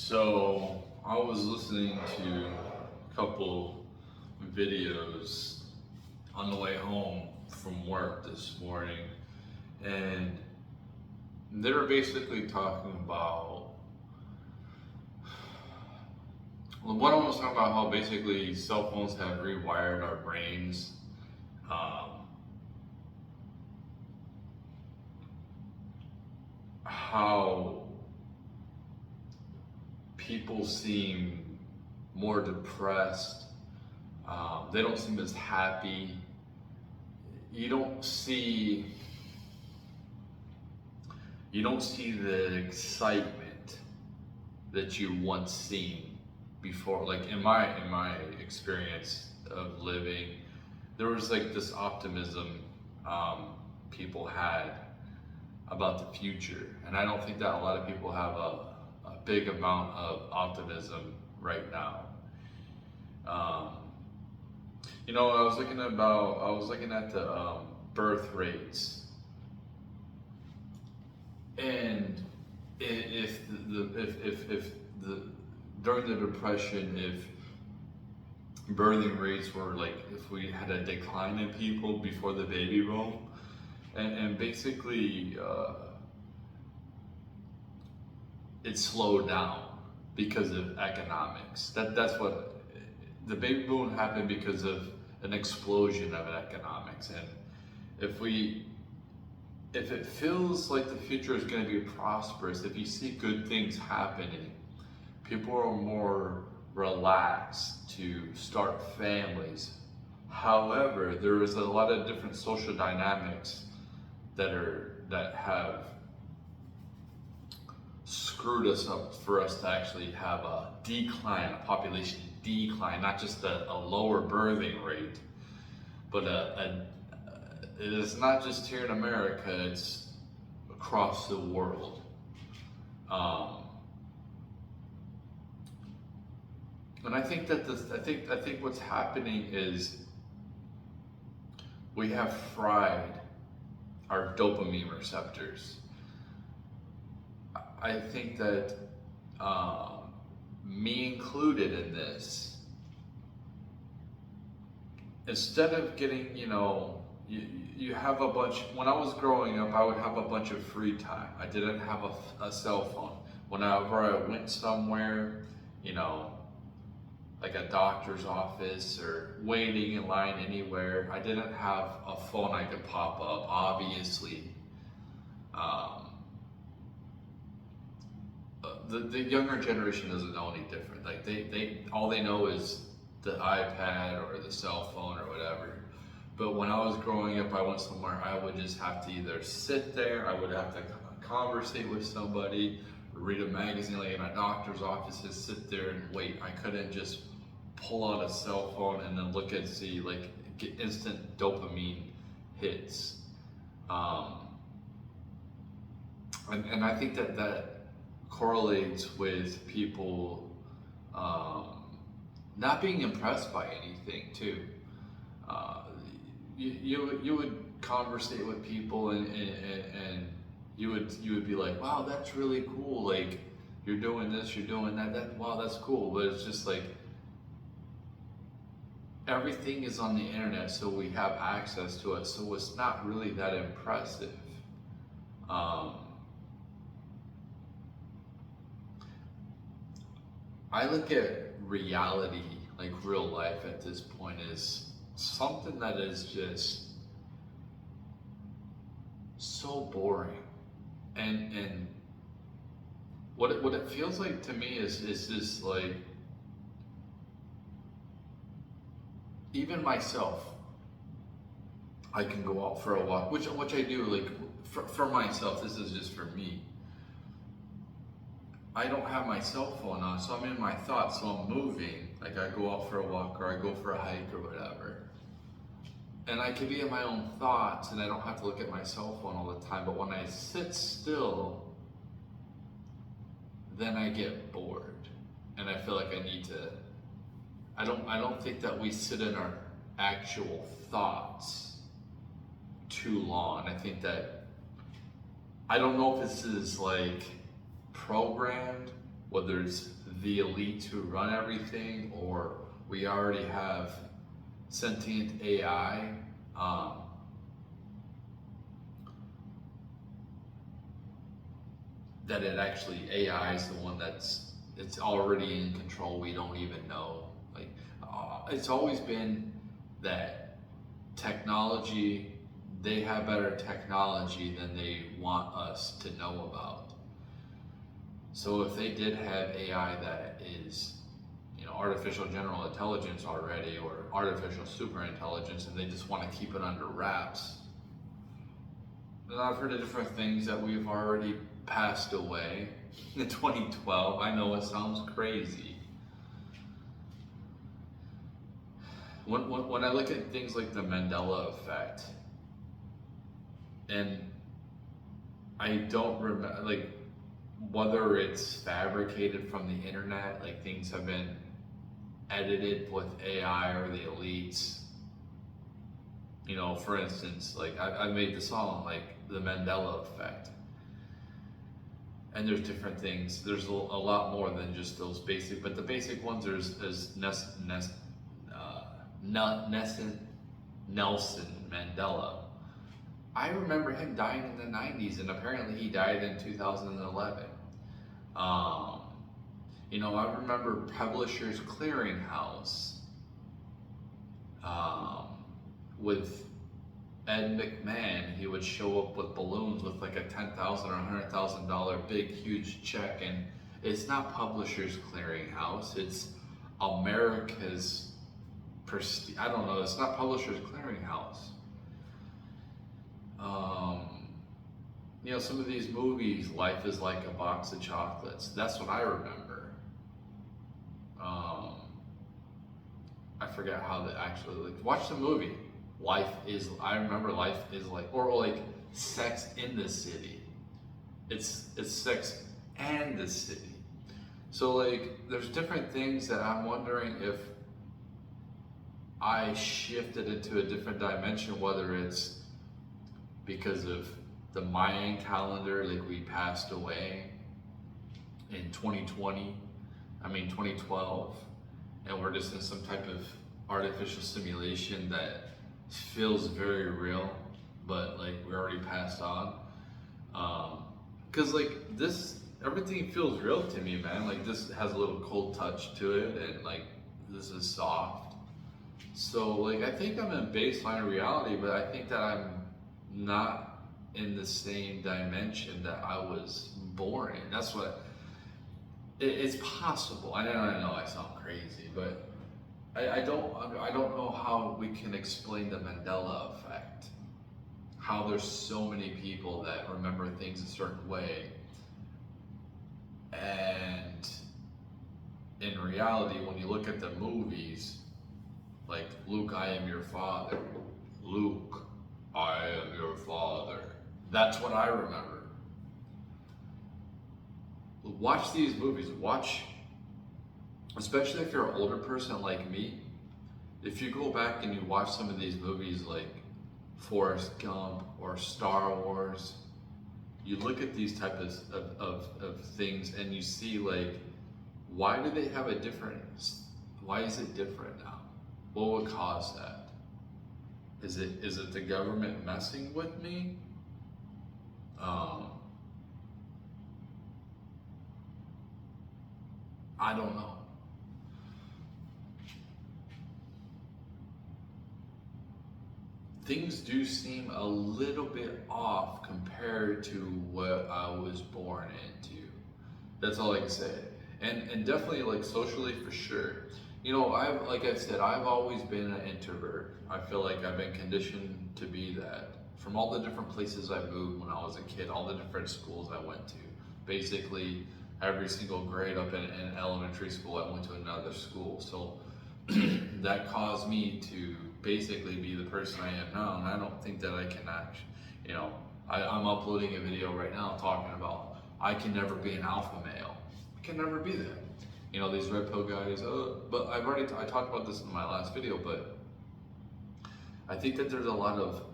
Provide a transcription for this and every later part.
So I was listening to a couple videos on the way home from work this morning, and they were basically talking about one was talking about how basically cell phones have rewired our brains. Um, how people seem more depressed. They don't seem as happy. You don't see you don't see the excitement that you once seen before. Like in my experience of living, there was like this optimism people had about the future, and I don't think that a lot of people have a big amount of optimism right now. Um, I was looking at the birth rates, and if if the during the depression, if birthing rates were like, if we had a decline in people before the baby boom, and basically it slowed down because of economics. That's what the baby boom happened, because of an explosion of economics. And if we if it feels like the future is going to be prosperous, if you see good things happening, people are more relaxed to start families. However, there is a lot of different social dynamics that have screwed us up for us to actually have a decline, a population decline, not just a lower birthing rate, but it is not just here in America, it's across the world. Um, and I think that I think what's happening is we have fried our dopamine receptors. I think that me included in this, instead of getting, you have a bunch, when I was growing up, I would have a bunch of free time. I didn't have a cell phone. Whenever I went somewhere, you know, like a doctor's office or waiting in line anywhere, I didn't have a phone I could pop up, obviously. Um, the younger generation doesn't know any different. Like they all they know is the iPad or the cell phone or whatever. But when I was growing up, I went somewhere, I would just have to either sit there, I would have to conversate with somebody, read a magazine, like in a doctor's office, just sit there and wait. I couldn't just pull out a cell phone and then look and see, like, get instant dopamine hits. And I think that correlates with people not being impressed by anything too. Uh, you would conversate with people, and you would be like, wow, that's really cool. Like, you're doing this, you're doing that. Wow, that's cool. But it's just like everything is on the internet, so we have access to it. So it's not really that impressive. Um, I look at reality, like real life at this point, is something that is just so boring. And what it feels like to me is just like, even myself, I can go out for a walk, which I do, like for myself. This is just for me. I don't have my cell phone on, so I'm in my thoughts, so I'm moving. Like, I go out for a walk or I go for a hike or whatever. And I can be in my own thoughts, and I don't have to look at my cell phone all the time. But when I sit still, then I get bored. And I feel like I need to, I don't think that we sit in our actual thoughts too long. I think that, I don't know if this is like programmed, whether it's the elite who run everything or we already have sentient AI. That it actually AI is the one it's already in control. We don't even know. Like it's always been that technology. They have better technology than they want us to know about. So if they did have AI that is, artificial general intelligence already, or artificial super intelligence, and they just want to keep it under wraps, then I've heard of different things that we've already passed away in 2012. I know it sounds crazy. When I look at things like the Mandela effect, and I don't remember, like, whether it's fabricated from the internet, like things have been edited with AI or the elites. For instance, like I made the song, like the Mandela effect. And there's different things. There's a lot more than just those basic, but the basic ones is Nelson Mandela. I remember him dying in the 90s, and apparently he died in 2011. I remember Publishers Clearinghouse with Ed McMahon. He would show up with balloons with like a $10,000 or $100,000 big, huge check, and it's not Publishers Clearinghouse. It's America's prestige. I don't know. It's not Publishers Clearinghouse. Some of these movies, Life is Like a Box of Chocolates. That's what I remember. I forget how they actually, watch the movie. I remember Life is Like, or like Sex in the City. It's Sex and the City. So there's different things that I'm wondering if I shifted into a different dimension, whether it's because of the Mayan calendar, like we passed away in 2012, and we're just in some type of artificial simulation that feels very real, but we already passed on. Cause everything feels real to me, man. This has a little cold touch to it, and this is soft. So I think I'm in baseline reality, but I think that I'm not in the same dimension that I was born in. That's what it's possible. I know I sound crazy, but I don't know how we can explain the Mandela effect. How there's so many people that remember things a certain way, and in reality, when you look at the movies, like Luke, I am your father. Luke, I am your father. That's what I remember. Watch these movies. Especially if you're an older person like me, if you go back and you watch some of these movies like Forrest Gump or Star Wars, you look at these types of things and you see why do they have a difference? Why is it different now? What would cause that? Is it the government messing with me? I don't know. Things do seem a little bit off compared to what I was born into. That's all I can say. And definitely socially for sure. Like I said, I've always been an introvert. I feel like I've been conditioned to be that. From all the different places I moved when I was a kid, all the different schools I went to. Basically, every single grade up in elementary school, I went to another school. So that caused me to basically be the person I am now. And I don't think that I can actually, I'm uploading a video right now talking about I can never be an alpha male. I can never be that. These red pill guys, but I talked about this in my last video, but I think that there's a lot of,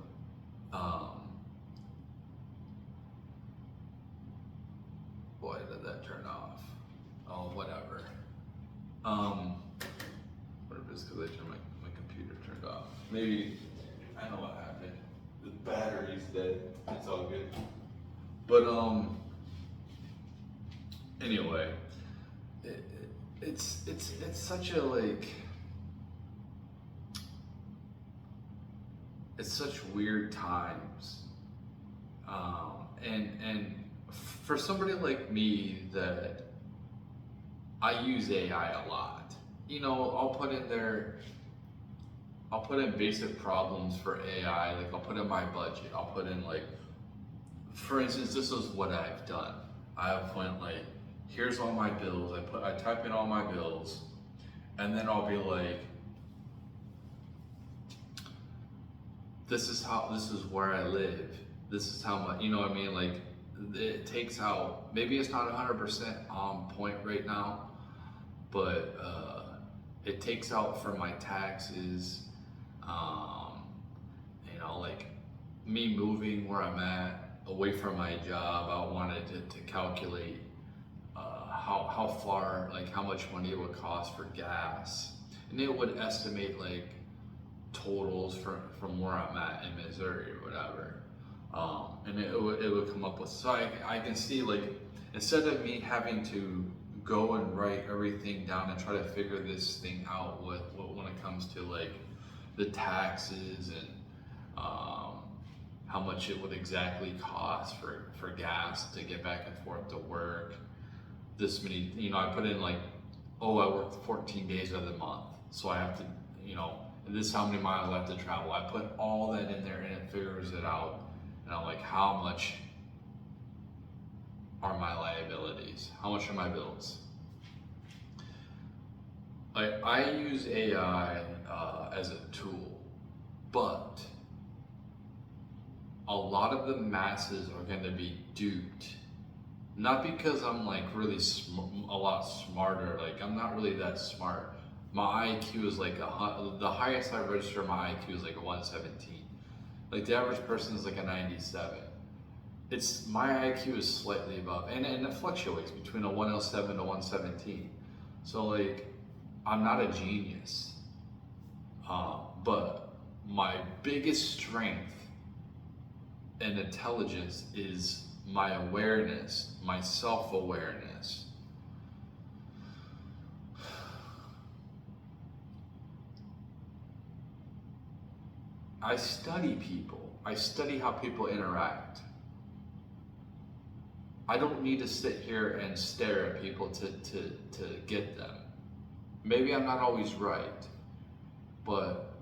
why did that turn off? Oh, whatever. What if it's because I turned my computer turned off? Maybe, I know what happened. The battery's dead. It's all good. But, anyway, it's such a, like, it's such weird times. And for somebody like me that I use AI a lot, you know, I'll put in basic problems for AI, like I'll put in my budget, I'll put in like, for instance, this is what I've done. I've went like, here's all my bills, I type in all my bills, and then I'll be like, this is where I live. This is how much, you know what I mean? Like, it takes out, maybe it's not 100% on point right now, but it takes out for my taxes, you know, like me moving where I'm at, away from my job. I wanted to calculate how far, like how much money it would cost for gas. And it would estimate like totals from where I'm at in Missouri or whatever. And it would come up with, so I can see, like, instead of me having to go and write everything down and try to figure this thing out when it comes to like the taxes and how much it would exactly cost for gas to get back and forth to work, this many, you know, I put in like, oh, I worked 14 days of the month, so I have to, you know, and this is how many miles I have to travel. I put all that in there and it figures it out. And I'm like, how much are my liabilities? How much are my bills? I use AI as a tool, but a lot of the masses are going to be duped. Not because I'm like really a lot smarter. Like, I'm not really that smart. My IQ is like the highest I register my IQ is like a 117. Like the average person is like a 97. My IQ is slightly above, and it fluctuates between a 107 to 117. So like, I'm not a genius, but my biggest strength and intelligence is my awareness, my self-awareness. I study people. I study how people interact. I don't need to sit here and stare at people to get them. Maybe I'm not always right, but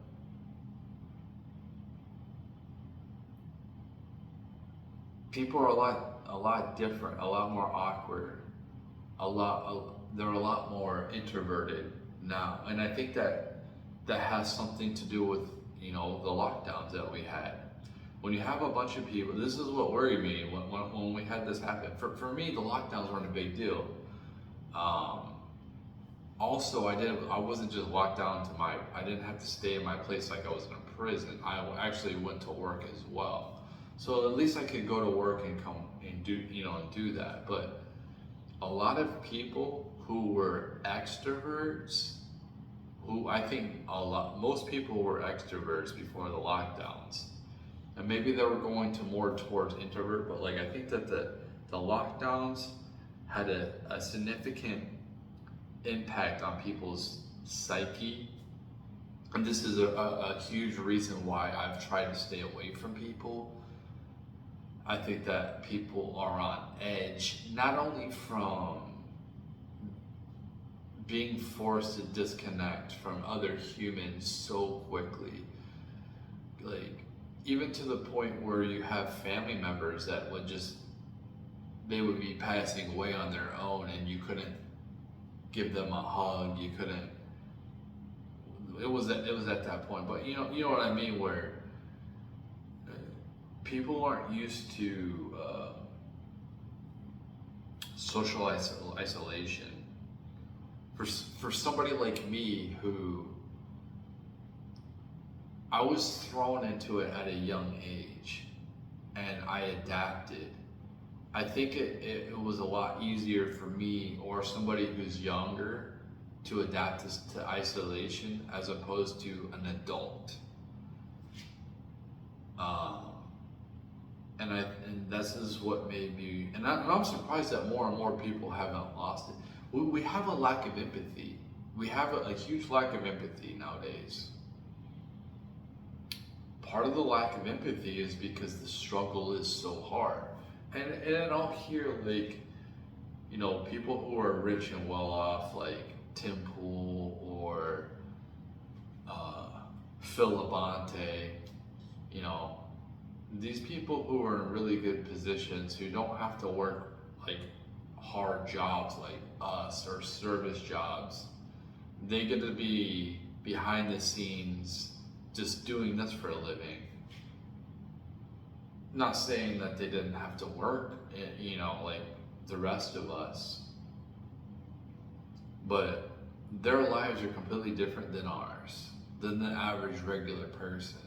people are a lot different, a lot more awkward, they're a lot more introverted now, and I think that has something to do with, you know, the lockdowns that we had. When you have a bunch of people, this is what worried me when we had this happen. For me, the lockdowns weren't a big deal. Also, I wasn't just locked down to I didn't have to stay in my place like I was in a prison. I actually went to work as well. So at least I could go to work and come and do that. But a lot of people who were extroverts, who I think most people were extroverts before the lockdowns. And maybe they were going to more towards introvert, but like I think that the lockdowns had a significant impact on people's psyche. And this is a huge reason why I've tried to stay away from people. I think that people are on edge, not only from being forced to disconnect from other humans so quickly, like even to the point where you have family members that they would be passing away on their own and you couldn't give them a hug, you couldn't, it was at that point. But you know what I mean, where people aren't used to social isolation. For somebody like me, who I was thrown into it at a young age and I adapted. I think it was a lot easier for me or somebody who's younger to adapt to isolation as opposed to an adult. Um, and this is what made me, and I'm surprised that more and more people haven't lost it. We have a lack of empathy. We have a huge lack of empathy nowadays. Part of the lack of empathy is because the struggle is so hard. And I'll hear like, you know, people who are rich and well off, like Tim Pool or Phil Labonte, you know, these people who are in really good positions who don't have to work like hard jobs like us or service jobs, they get to be behind the scenes just doing this for a living. Not saying that they didn't have to work, you know, like the rest of us, but their lives are completely different than ours, than the average regular person.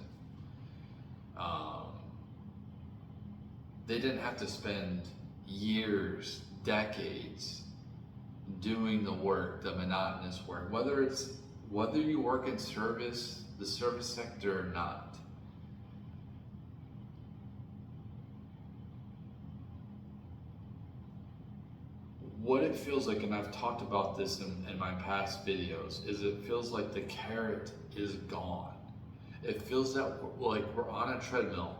They didn't have to spend years, decades doing the work, the monotonous work, whether you work in service, the service sector or not. What it feels like, and I've talked about this in my past videos, is it feels like the carrot is gone. It feels that like we're on a treadmill.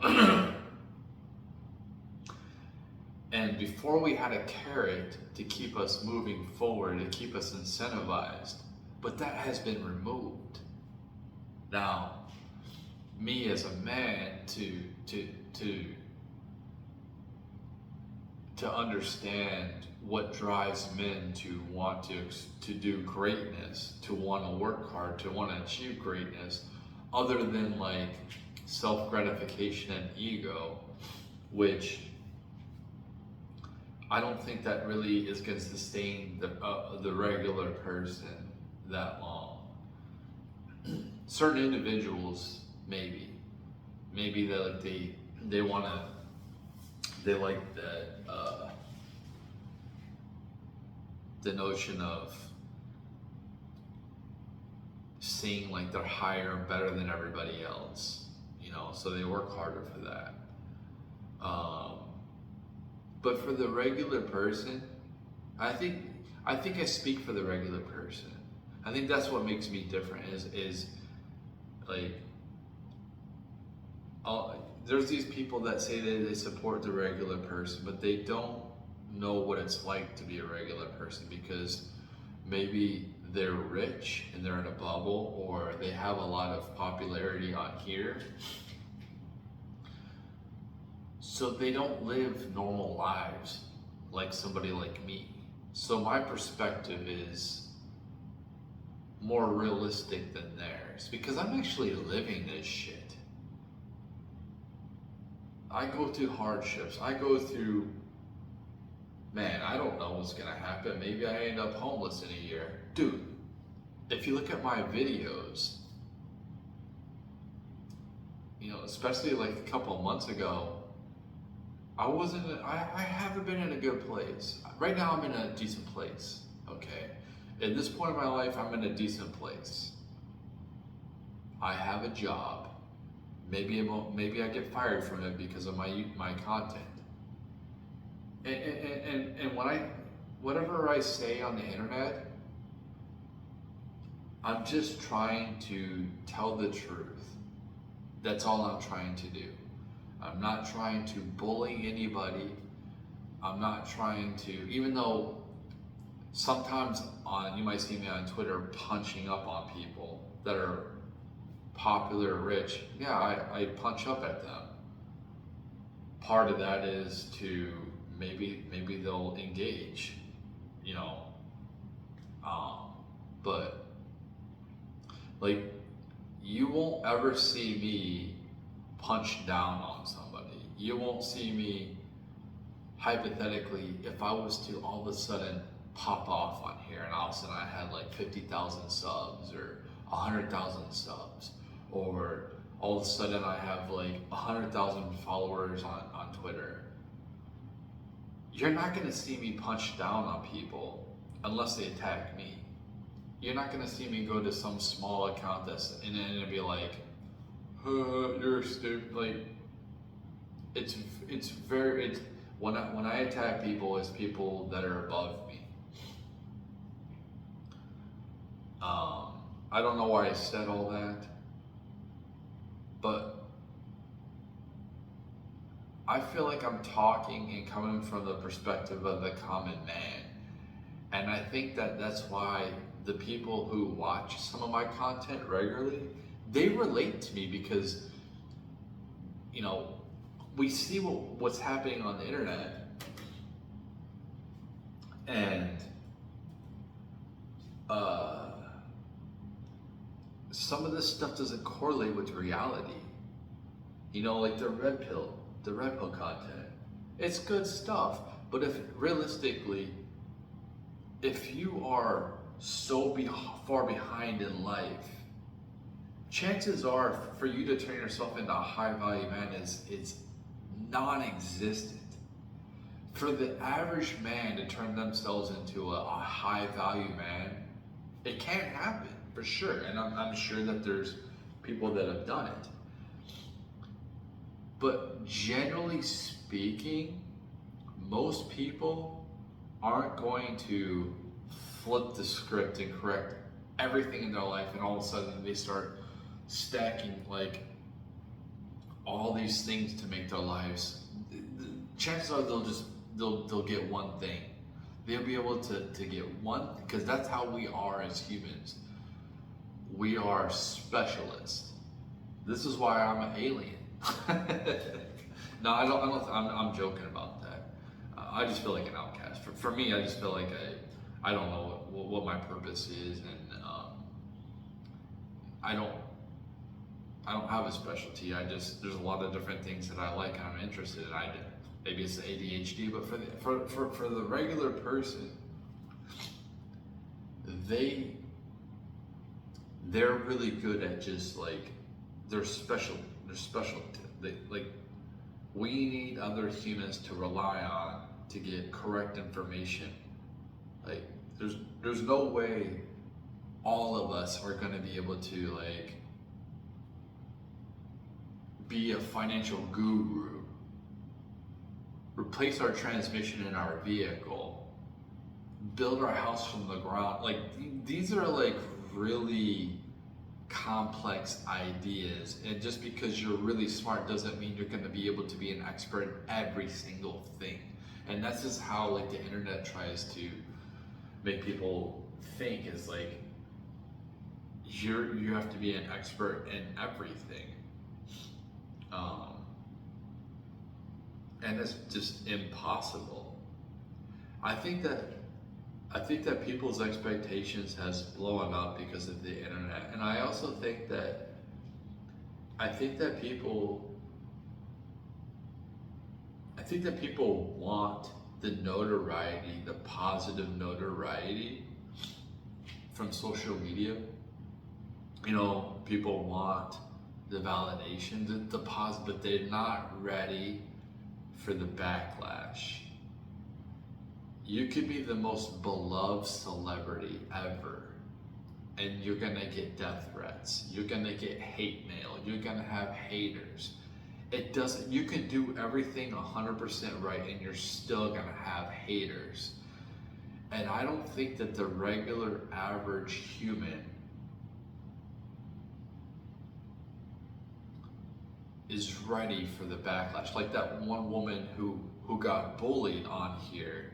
And before we had a carrot to keep us moving forward, to keep us incentivized, but that has been removed. Now, me as a man to understand what drives men to want to do greatness, to want to work hard, to want to achieve greatness, other than like self-gratification and ego, which I don't think that really is going to sustain the regular person that long. Certain individuals, maybe that like they want to, they like that the notion of seeing like they're higher and better than everybody else, you know, so they work harder for that. But for the regular person, I think I speak for the regular person. I think that's what makes me different is like, there's these people that say that they support the regular person, but they don't know what it's like to be a regular person because maybe they're rich and they're in a bubble, or they have a lot of popularity on here. So they don't live normal lives like somebody like me. So my perspective is more realistic than theirs because I'm actually living this shit. I go through hardships. I go through, man, I don't know what's gonna happen. Maybe I end up homeless in a year. Dude, if you look at my videos, you know, especially like a couple of months ago, I haven't been in a good place. Right now I'm in a decent place, okay? At this point in my life, I'm in a decent place. I have a job. Maybe I get fired from it because of my content. And whatever I say on the internet, I'm just trying to tell the truth. That's all I'm trying to do. I'm not trying to bully anybody. I'm not trying to, even though sometimes you might see me on Twitter punching up on people that are popular or rich. Yeah, I punch up at them. Part of that is to maybe they'll engage, you know. But like, you won't ever see me punch down on somebody. You won't see me, hypothetically, if I was to all of a sudden pop off on here and all of a sudden I had like 50,000 subs or 100,000 subs, or all of a sudden I have like 100,000 followers on Twitter. you're not going to see me punch down on people unless they attack me. You're not going to see me go to some small account and then be like, you're stupid. Like, it's when I attack people, it's people that are above me. I don't know why I said all that, but I feel like I'm talking and coming from the perspective of the common man. And I think that's why the people who watch some of my content regularly, they relate to me because, you know, we see what's happening on the internet, and some of this stuff doesn't correlate with reality. You know, like the red pill content. It's good stuff, but realistically, if you are so far behind in life, chances are for you to turn yourself into a high value man is non-existent. For the average man to turn themselves into a high value man, it can't happen for sure. And I'm sure that there's people that have done it. But generally speaking, most people aren't going to flip the script and correct everything in their life, and all of a sudden they start stacking like all these things to make their lives. Chances are they'll get one thing. They'll be able to get one, because that's how we are as humans. We are specialists. This is why I'm an alien. No, I'm joking about that. I just feel like an outcast. For me, I just feel like I don't know what my purpose is, and I don't have a specialty. There's a lot of different things that I like and I'm interested in. Maybe it's the ADHD, but for the regular person, they're really good at just like they're special. We need other humans to rely on to get correct information. Like there's no way all of us are going to be able to like be a financial guru, replace our transmission in our vehicle, build our house from the ground. Like these are like really complex ideas, and just because you're really smart doesn't mean you're going to be able to be an expert in every single thing. And that's just how like the internet tries to make people think, is like you have to be an expert in everything, and it's just impossible. I think that people's expectations has blown up because of the internet, and I also think that people want the notoriety, the positive notoriety from social media. You know, people want the validation, the positive, but they're not ready for the backlash. You could be the most beloved celebrity ever, and you're gonna get death threats. You're gonna get hate mail. You're gonna have haters. You can do everything 100% right, and you're still gonna have haters. And I don't think that the regular average human is ready for the backlash. Like that one woman who got bullied on here,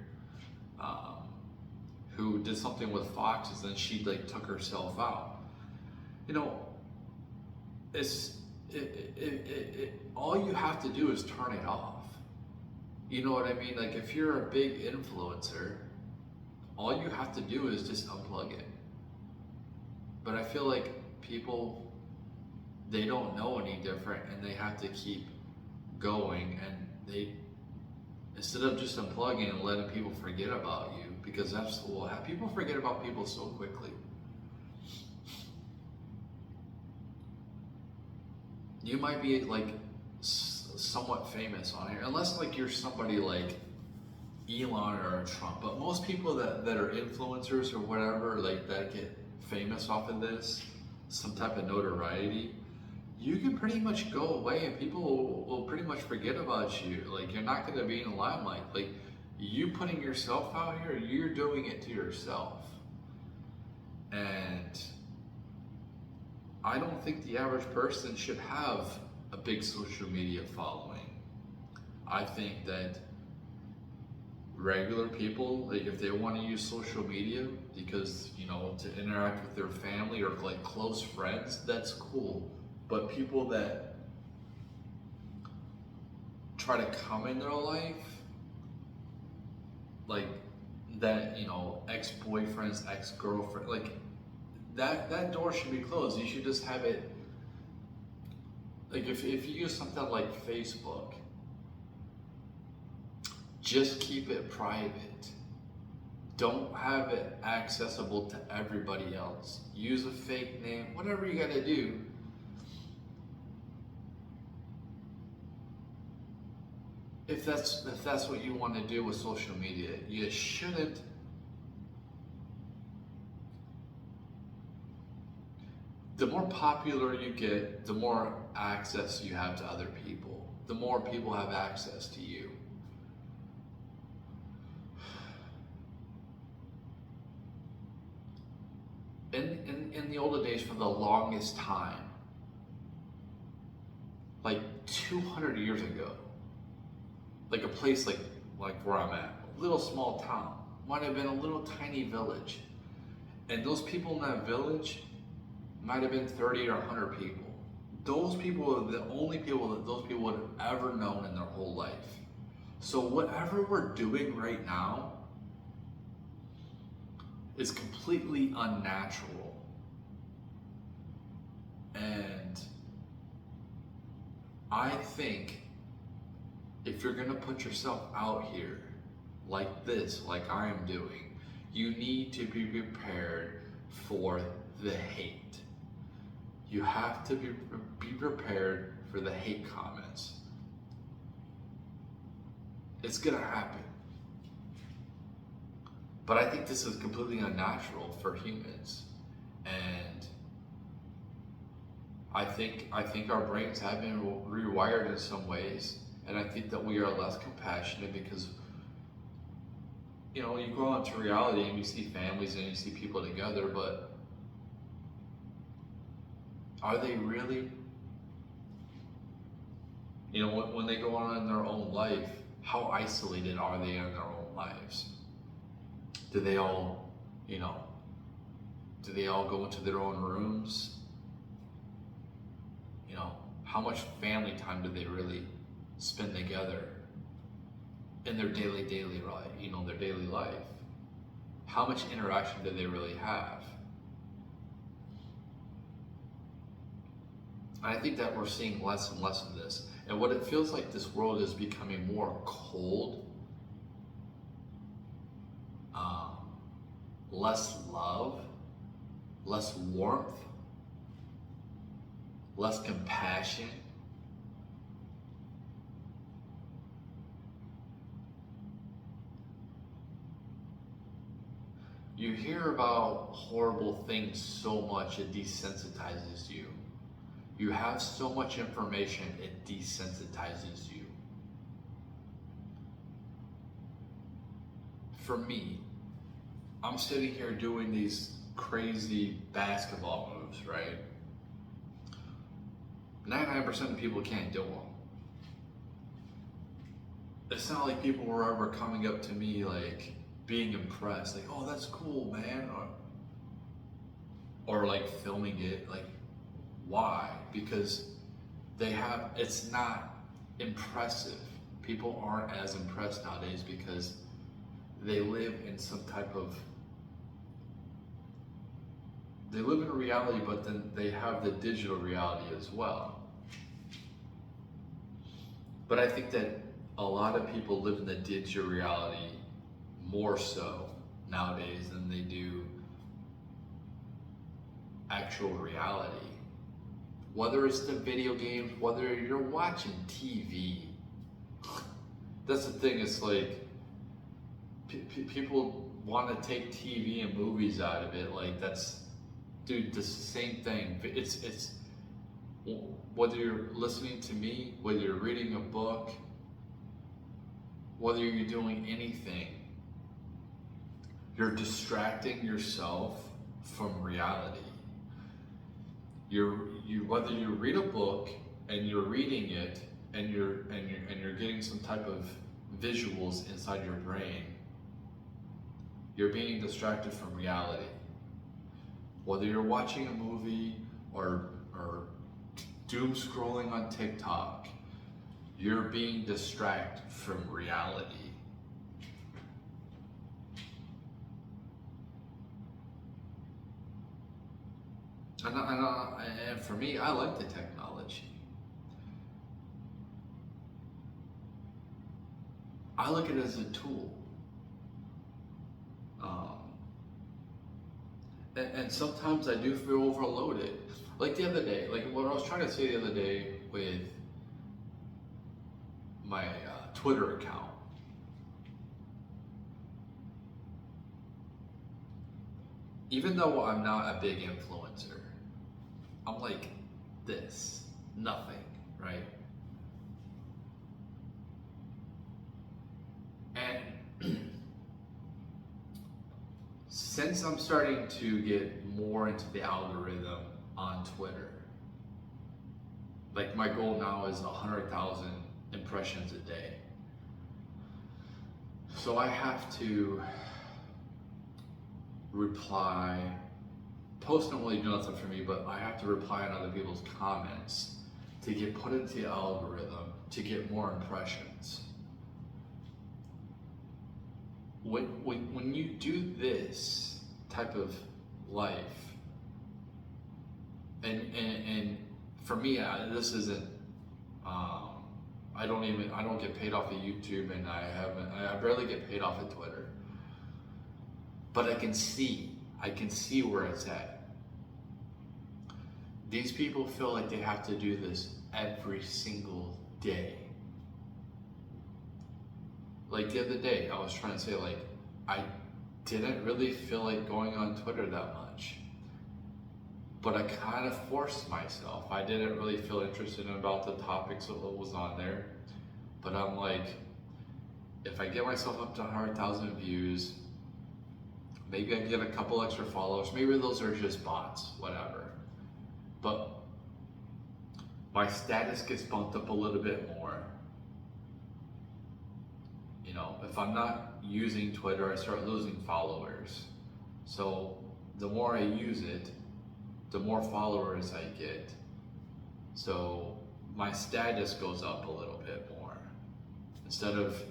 who did something with foxes, and she like took herself out. You know, all you have to do is turn it off. You know what I mean? Like if you're a big influencer, all you have to do is just unplug it. But I feel like people, they don't know any different, and they have to keep going, and instead of just unplugging and letting people forget about you, because that's what will happen. People forget about people so quickly. You might be like somewhat famous on here, unless like you're somebody like Elon or a Trump, but most people that are influencers or whatever, like that get famous off of this, some type of notoriety, you can pretty much go away and people will pretty much forget about you. Like you're not going to be in the limelight. Like you putting yourself out here, you're doing it to yourself. And I don't think the average person should have a big social media following. I think that regular people, like if they want to use social media because, you know, to interact with their family or like close friends, that's cool. But people that try to come in their life, like that, you know, ex-boyfriends, ex-girlfriend, like that door should be closed. You should just have it, like if you use something like Facebook, just keep it private. Don't have it accessible to everybody else. Use a fake name, whatever you gotta do. If that's what you want to do with social media, you shouldn't. The more popular you get, the more access you have to other people. The more people have access to you. In the older days, for the longest time, like 200 years ago, like a place like where I'm at, a little small town, might have been a little tiny village. And those people in that village might have been 30 or 100 people. Those people are the only people that those people would have ever known in their whole life. So whatever we're doing right now is completely unnatural. And I think if you're gonna put yourself out here like this, like I am doing, you need to be prepared for the hate. You have to be prepared for the hate comments. It's gonna happen. But I think this is completely unnatural for humans. And I think our brains have been rewired in some ways. And I think that we are less compassionate because, you know, you go out into reality and you see families and you see people together, but are they really? You know, when they go on in their own life, how isolated are they in their own lives? Do they all, you know, do they all go into their own rooms? You know, how much family time do they really spend together in their daily life, you know, their daily life? How much interaction do they really have? I think that we're seeing less and less of this. And what it feels like, this world is becoming more cold, less love, less warmth, less compassion. You hear about horrible things so much, it desensitizes you. You have so much information, it desensitizes you. For me, I'm sitting here doing these crazy basketball moves, right? 99% of people can't do them. It's not like people were ever coming up to me like being impressed, like, oh, that's cool, man, or like filming it. Like, why? Because it's not impressive. People aren't as impressed nowadays because they live in some type of, they live in a reality, but then they have the digital reality as well. But I think that a lot of people live in the digital reality more so nowadays than they do actual reality. Whether it's the video games, whether you're watching TV. That's the thing, it's like, people want to take TV and movies out of it. Like that's, dude, the same thing. It's whether you're listening to me, whether you're reading a book, whether you're doing anything, you're distracting yourself from reality. Whether you read a book and you're reading it and you're getting some type of visuals inside your brain, you're being distracted from reality. Whether you're watching a movie or doom scrolling on TikTok, you're being distracted from reality. And for me, I like the technology. I look at it as a tool. And sometimes I do feel overloaded. Like the other day, like what I was trying to say the other day with my Twitter account. Even though I'm not a big influencer, I'm like this, nothing, right? And since I'm starting to get more into the algorithm on Twitter, like my goal now is 100,000 impressions a day. So I have to reply, post don't really do nothing for me, but I have to reply on other people's comments to get put into the algorithm to get more impressions. When you do this type of life, and for me, this isn't. I don't get paid off of YouTube, and I barely get paid off of Twitter. But I can see where it's at. These people feel like they have to do this every single day. Like the other day, I was trying to say, like, I didn't really feel like going on Twitter that much. But I kind of forced myself. I didn't really feel interested about the topics that was on there. But I'm like, if I get myself up to 100,000 views, maybe I get a couple extra followers. Maybe those are just bots, whatever. But my status gets bumped up a little bit more. You know, if I'm not using Twitter, I start losing followers. So the more I use it, the more followers I get. So my status goes up a little bit more. Instead of,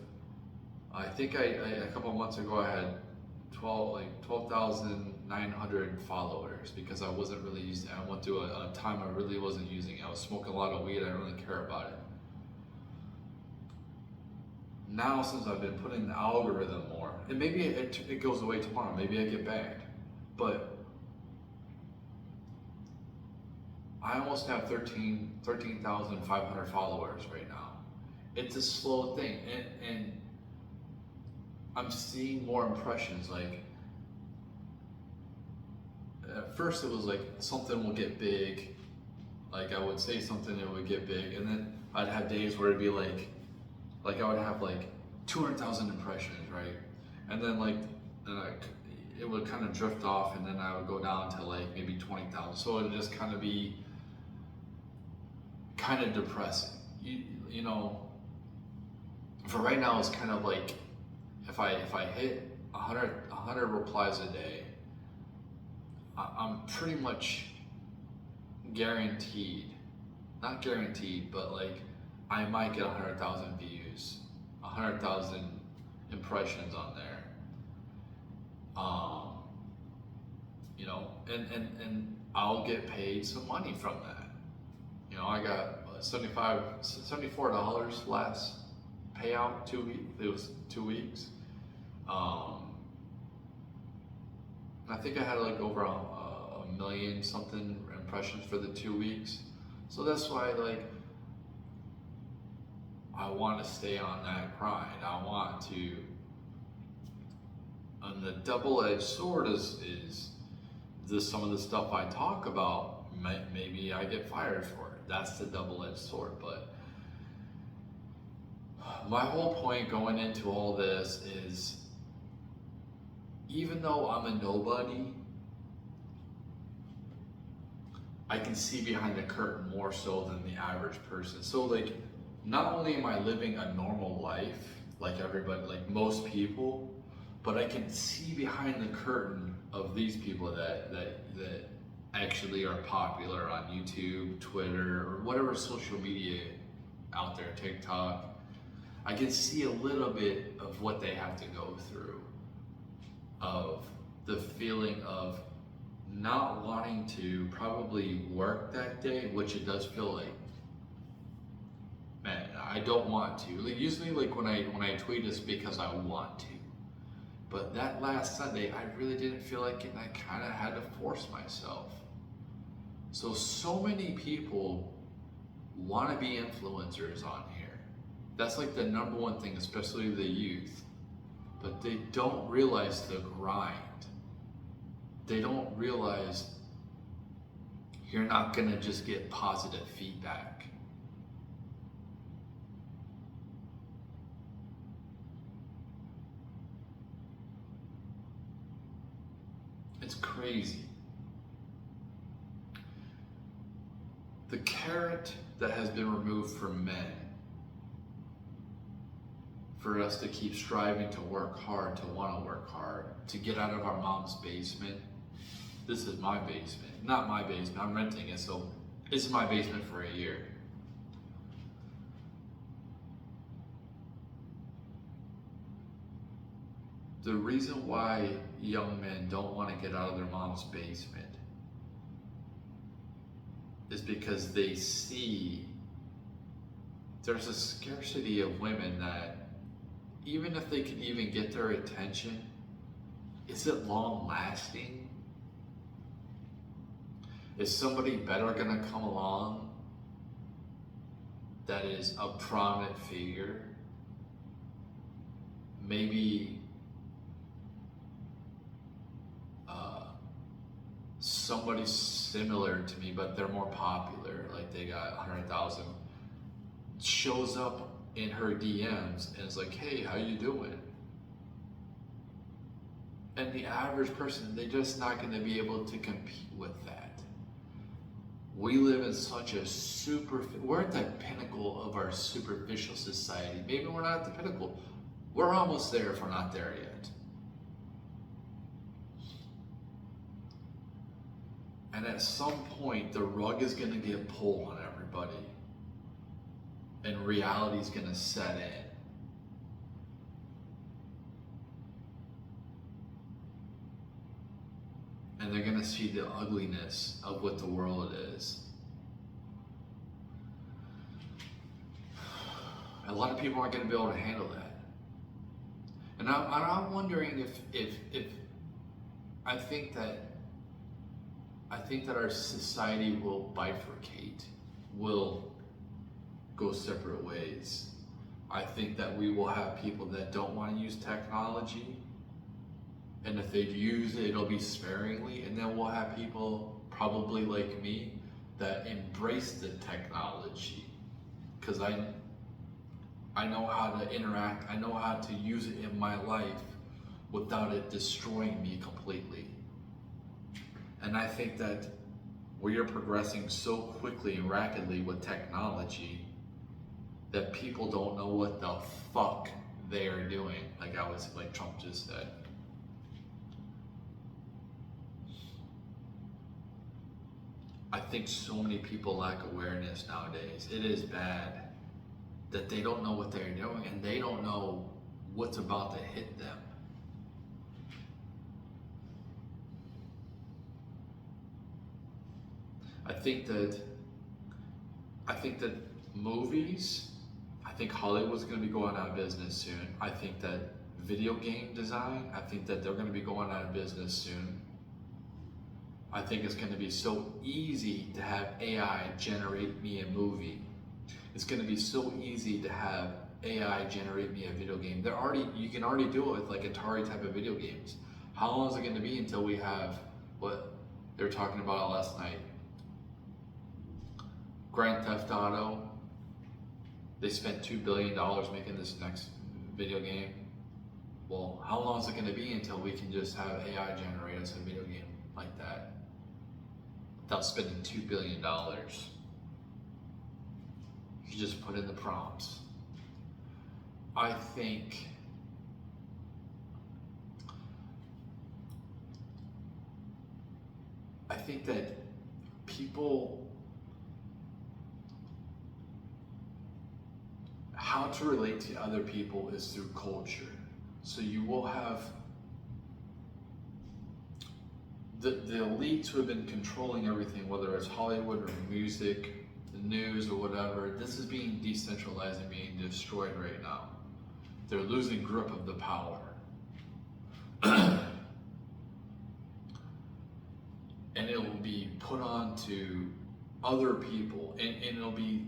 I think a couple of months ago I had 12,900 followers because I wasn't really using it. I went through a time I really wasn't using it. I was smoking a lot of weed, I didn't really care about it. Now, since I've been putting the algorithm more, and maybe it goes away tomorrow, maybe I get banned, but I almost have 13,500 followers right now. It's a slow thing, and I'm seeing more impressions. Like, at first it was like something will get big, like I would say something that would get big, and then I'd have days where it'd be like I would have like 200,000 impressions, right? And then it would kind of drift off, and then I would go down to like maybe 20,000. So it would just kind of be kind of depressing. You know, for right now, it's kind of like if I hit 100 replies a day, I'm pretty much guaranteed, not guaranteed, but like I might get 100,000 views, 100,000 impressions on there. You know, and I'll get paid some money from that. You know, I got $74 last payout 2 weeks. It was 2 weeks. I think I had like over a million something impressions for the 2 weeks. So that's why like I want to stay on that grind. I want to and the double-edged sword is this, some of the stuff I talk about, maybe I get fired for it. That's the double-edged sword. But my whole point going into all this is, even though I'm a nobody, I can see behind the curtain more so than the average person. So like, not only am I living a normal life like everybody, like most people, but I can see behind the curtain of these people that actually are popular on YouTube, Twitter, or whatever social media out there, TikTok. I can see a little bit of what they have to go through, of the feeling of not wanting to probably work that day, which it does feel like, man, I don't want to. Like usually, like when I tweet, it's because I want to. But that last Sunday, I really didn't feel like it, and I kind of had to force myself. So many people want to be influencers on here. That's like the number one thing, especially the youth. But they don't realize the grind. They don't realize you're not gonna just get positive feedback. It's crazy. The carrot that has been removed from men for us to keep striving to work hard, to want to work hard, to get out of our mom's basement. This is my basement, not my basement, I'm renting it, so this is my basement for a year. The reason why young men don't want to get out of their mom's basement is because they see there's a scarcity of women that even if they can even get their attention, is it long lasting? Is somebody better gonna come along that is a prominent figure? Maybe somebody similar to me, but they're more popular, like they got 100,000, shows up in her DMs and is like, hey, how you doing? And the average person, they're just not gonna be able to compete with that. We live in such a we're at the pinnacle of our superficial society. Maybe we're not at the pinnacle. We're almost there if we're not there yet. And at some point, the rug is gonna get pulled on everybody. And reality is gonna set in. And they're gonna see the ugliness of what the world is. A lot of people aren't gonna be able to handle that. And I'm wondering if I think that our society will bifurcate, will go separate ways. I think that we will have people that don't want to use technology, and if they use it, it'll be sparingly, and then we'll have people probably like me that embrace the technology, because I know how to interact, I know how to use it in my life without it destroying me completely. And I think that we are progressing so quickly and rapidly with technology that people don't know what the fuck they are doing. Like Trump just said. I think so many people lack awareness nowadays. It is bad that they don't know what they're doing and they don't know what's about to hit them. I think that movies, I think Hollywood's going to be going out of business soon. I think that video game design, I think that they're going to be going out of business soon. I think it's going to be so easy to have AI generate me a movie. It's going to be so easy to have AI generate me a video game. You can already do it with like Atari type of video games. How long is it going to be until we have what they were talking about last night? Grand Theft Auto. They spent $2 billion making this next video game. Well, how long is it going to be until we can just have AI generate us a video game like that without spending $2 billion? You just put in the prompts. I think that people, how to relate to other people is through culture. So you will have the elites who have been controlling everything, whether it's Hollywood or music, the news or whatever. This is being decentralized and being destroyed right now. They're losing grip of the power. And it will be put on to other people, and it'll be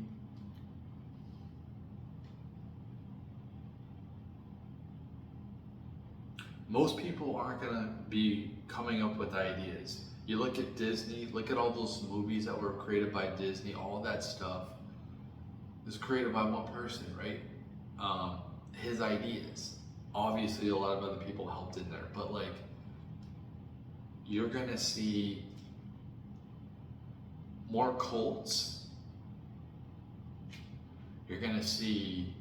most people aren't gonna be coming up with ideas. You look at Disney, look at all those movies that were created by Disney, all that stuff is created by one person, right? His ideas. Obviously a lot of other people helped in there, but like, you're gonna see more cults. You're gonna see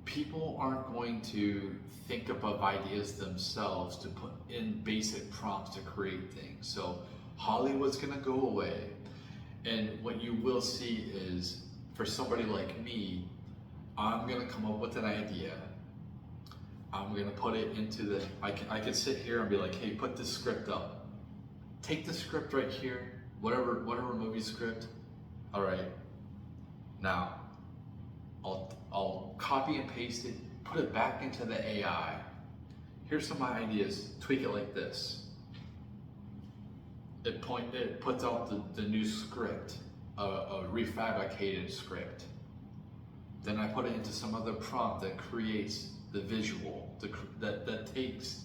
people aren't going to think of ideas themselves to put in basic prompts to create things. So Hollywood's gonna go away, and what you will see is, for somebody like me, I'm gonna come up with an idea. I'm gonna put it into the, I could sit here and be like, hey, put this script up. Take the script right here, whatever movie script. All right, now I'll copy and paste it, put it back into the AI. Here's some of my ideas, tweak it like this. It puts out the new script, a refabricated script. Then I put it into some other prompt that creates the visual, that takes,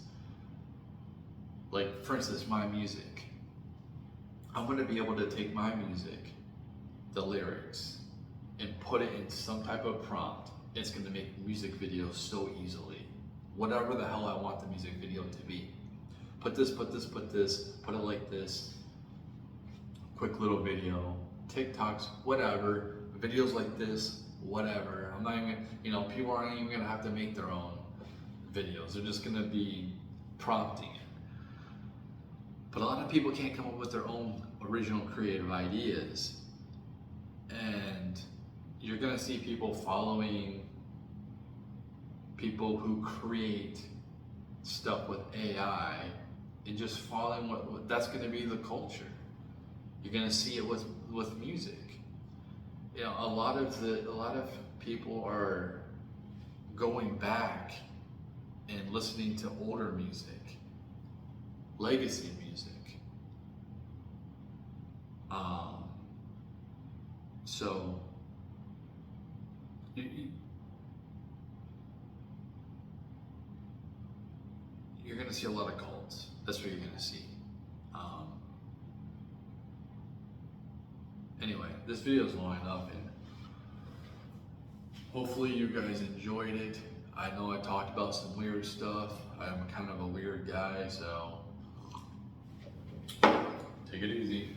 like for instance, my music. I'm gonna be able to take my music, the lyrics, and put it in some type of prompt. It's gonna make music videos so easily. Whatever the hell I want the music video to be. Put this, put it like this. Quick little video, TikToks, whatever, videos like this, whatever. I'm not even, people aren't even gonna have to make their own videos. They're just gonna be prompting it. But a lot of people can't come up with their own original creative ideas. And you're gonna see people following people who create stuff with AI and just following what that's gonna be the culture. You're gonna see it with music. A lot of people are going back and listening to older music, legacy music. So you're gonna see a lot of cults. That's what you're gonna see. Anyway, this video is long enough, and hopefully you guys enjoyed it. I know I talked about some weird stuff. I'm kind of a weird guy, so take it easy.